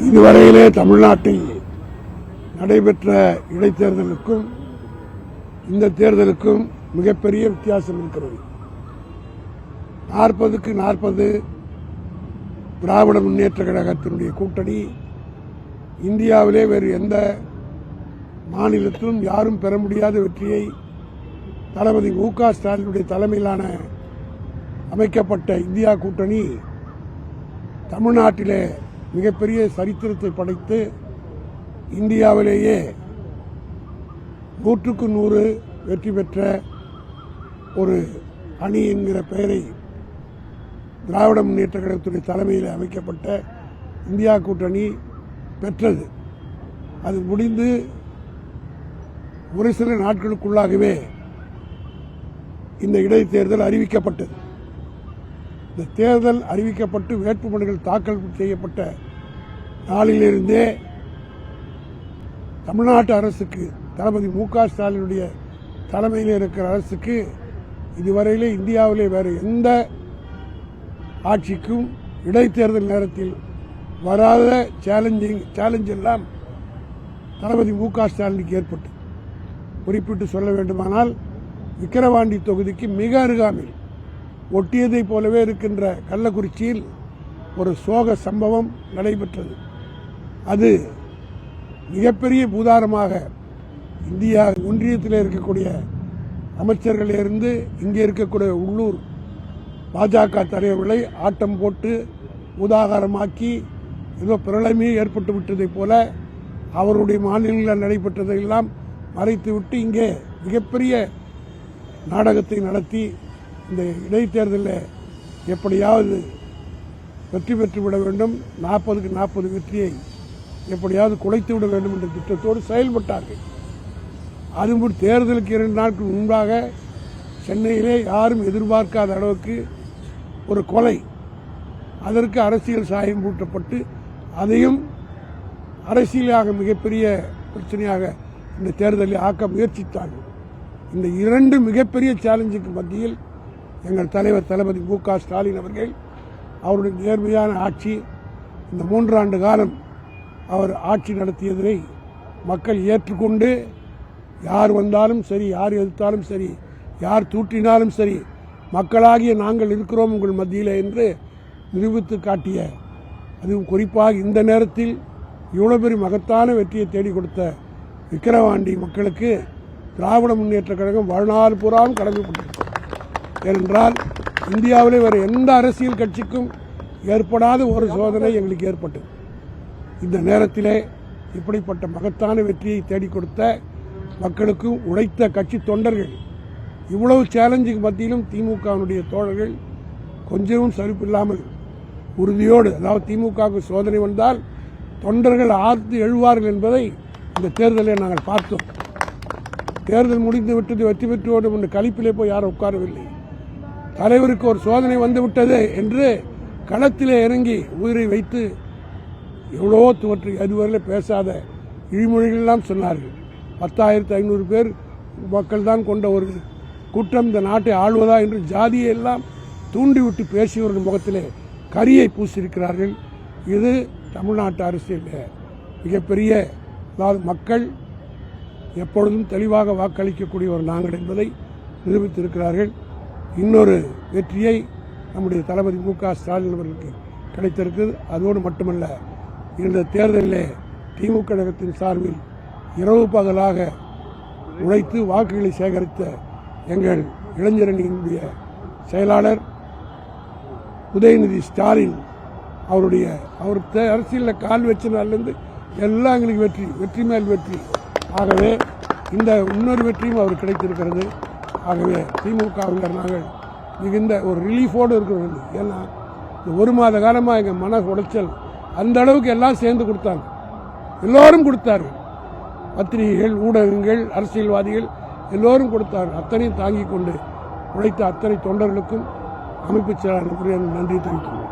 இதுவரையிலே தமிழ்நாட்டில் நடைபெற்ற இடைத்தேர்தலுக்கும் இந்த தேர்தலுக்கும் மிகப்பெரிய வித்தியாசம் இருக்கிறது. 40க்கு 40 திராவிட முன்னேற்ற கழகத்தினுடைய கூட்டணி இந்தியாவிலே வேறு எந்த மாநிலத்திலும் யாரும் பெற முடியாத வெற்றியை தளபதி மு.க. ஸ்டாலினுடைய தலைமையிலான அமைக்கப்பட்ட இந்தியா கூட்டணி தமிழ்நாட்டிலே மிகப்பெரிய சரித்திரத்தை படைத்து இந்தியாவிலேயே 100க்கு 100 வெற்றி பெற்ற ஒரு அணி என்கிற பெயரை திராவிட முன்னேற்ற கழகத்துடைய தலைமையில் அமைக்கப்பட்ட இந்தியா கூட்டணி பெற்றது. அது முடிந்து ஒரு சில நாட்களுக்குள்ளாகவே இந்த இடைத்தேர்தல் அறிவிக்கப்பட்டது. இந்த தேர்தல் அறிவிக்கப்பட்டு வேட்புமனுகள் தாக்கல் செய்யப்பட்ட நாளிலிருந்தே தமிழ்நாட்டு அரசுக்கு, தளபதி மு.க. ஸ்டாலினுடைய தலைமையில் இருக்கிற அரசுக்கு இதுவரையிலே இந்தியாவிலே வேறு எந்த ஆட்சிக்கும் இடைத்தேர்தல் நேரத்தில் வராத சேலஞ்ச் எல்லாம் தளபதி மு.க. ஸ்டாலினுக்கு ஏற்பட்டு, குறிப்பிட்டு சொல்ல வேண்டுமானால் விக்கிரவாண்டி தொகுதிக்கு மிக அருகாமையில் ஒட்டியதை போலவே இருக்கின்ற கள்ளக்குறிச்சியில் ஒரு சோக சம்பவம் நடைபெற்றது. அது மிகப்பெரிய பூதாரமாக இந்தியா ஒன்றியத்தில் இருக்கக்கூடிய அமைச்சர்களிலிருந்து இங்கே இருக்கக்கூடிய உள்ளூர் பாஜக தலைவர்களை ஆட்டம் போட்டு உதாகாரமாக்கி ஏதோ பிரளயமே ஏற்பட்டு விட்டதை போல அவருடைய மாநிலங்களில் நடைபெற்றதையெல்லாம் மறைத்துவிட்டு இங்கே மிகப்பெரிய நாடகத்தை நடத்தி இந்த இடைத்தேர்தலில் எப்படியாவது வெற்றி பெற்றுவிட வேண்டும், 40க்கு 40 வெற்றியை எப்படியாவது குலைத்து விட வேண்டும் என்ற திட்டத்தோடு செயல்பட்டார்கள். அதுபோல் தேர்தலுக்கு 2 நாட்கள் முன்பாக சென்னையிலே யாரும் எதிர்பார்க்காத அளவுக்கு ஒரு கொலை, அதற்கு அரசியல் சாயம் பூட்டப்பட்டு அதையும் அரசியலாக மிகப்பெரிய பிரச்சனையாக இந்த தேர்தலை ஆக்க முயற்சித்தார்கள். இந்த 2 மிகப்பெரிய சேலஞ்சுக்கு மத்தியில் எங்கள் தலைவர் தளபதி மு.க. ஸ்டாலின் அவர்கள் அவருடைய நேர்மையான ஆட்சி, இந்த 3 ஆண்டு காலம் அவர் ஆட்சி நடத்தியதை மக்கள் ஏற்றுக்கொண்டு, யார் வந்தாலும் சரி, யார் எதிர்த்தாலும் சரி, யார் தூற்றினாலும் சரி, மக்களாகிய நாங்கள் இருக்கிறோம் உங்கள் மத்தியில் என்று நிரூபித்து காட்டிய, அதுவும் குறிப்பாக இந்த நேரத்தில் இவ்வளவு பெரிய மகத்தான வெற்றியை தேடிக் கொடுத்த விக்கிரவாண்டி மக்களுக்கு திராவிட முன்னேற்ற கழகம் வாழ்நாள் பூராவும் கடமைப்பட்டிருக்கிறது. ஏனென்றால் இந்தியாவிலே வேறு எந்த அரசியல் கட்சிக்கும் ஏற்படாத ஒரு சோதனை எங்களுக்கு ஏற்பட்டது. இந்த நேரத்திலே இப்படிப்பட்ட மகத்தான வெற்றியை தேடிக் கொடுத்த மக்களுக்கும் உழைத்த கட்சி தொண்டர்கள், இவ்வளவு சேலஞ்சுக்கு மத்தியிலும் திமுகவினுடைய தோழர்கள் கொஞ்சமும் சலிப்பில்லாமல் உறுதியோடு, அதாவது திமுகவுக்கு சோதனை வந்தால் தொண்டர்கள் ஆர்த்து எழுவார்கள் என்பதை இந்த தேர்தலில் நாங்கள் பார்த்தோம். தேர்தல் முடிந்து விட்டது, வெற்றி பெற்றுவோம் என்ற கழிப்பிலே போய் யாரும் உட்காரவில்லை. தலைவருக்கு ஒரு சோதனை வந்துவிட்டது என்று களத்திலே இறங்கி உயிரை வைத்து எவ்வளவோ தோற்று அதுவரையில் பேசாத இழிமொழிகளெல்லாம் சொன்னார்கள். 10,500 பேர் மக்கள் தான் கொண்ட ஒரு கூட்டம் இந்த நாட்டை ஆள்வதா என்று ஜாதியை எல்லாம் தூண்டிவிட்டு பேசியவர்கள் முகத்திலே கரியை பூசியிருக்கிறார்கள். இது தமிழ்நாட்டு அரசியலில் மிகப்பெரிய, அதாவது மக்கள் எப்பொழுதும் தெளிவாக வாக்களிக்கக்கூடியவர் நாங்கள் என்பதை நிரூபித்திருக்கிறார்கள். இன்னொரு வெற்றியை நம்முடைய தளபதி மு.க. ஸ்டாலின் அவர்களுக்கு கிடைத்திருக்கிறது. அதோடு மட்டுமல்ல, இந்த தேர்தலிலே திமுக கழகத்தின் சார்பில் இரவு பகலாக உழைத்து வாக்குகளை சேகரித்த எங்கள் இளைஞரணியினுடைய செயலாளர் உதயநிதி ஸ்டாலின் அவர் அரசியலில் கால் வச்ச நாளிலிருந்து எல்லாம் எங்களுக்கு வெற்றி மேல் வெற்றி. ஆகவே இந்த இன்னொரு வெற்றியும் அவர் கிடைத்திருக்கிறது. ஆகவே திமுகவினர் நாங்கள் மிகுந்த ஒரு ரிலீஃபோடு இருக்கிறோம். ஏன்னா இந்த 1 மாத காலமாக எங்கள் மன உடைச்சல் அந்த அளவுக்கு எல்லாம் சேர்ந்து கொடுத்தாங்க, எல்லோரும் கொடுத்தார்கள். பத்திரிகைகள், ஊடகங்கள், அரசியல்வாதிகள் எல்லோரும் கொடுத்தார்கள். அத்தனையும் தாங்கிக் கொண்டு உழைத்த அத்தனை தொண்டர்களுக்கும் அமைப்பு செயலாளர் நன்றி தெரிவித்துள்ளோம்.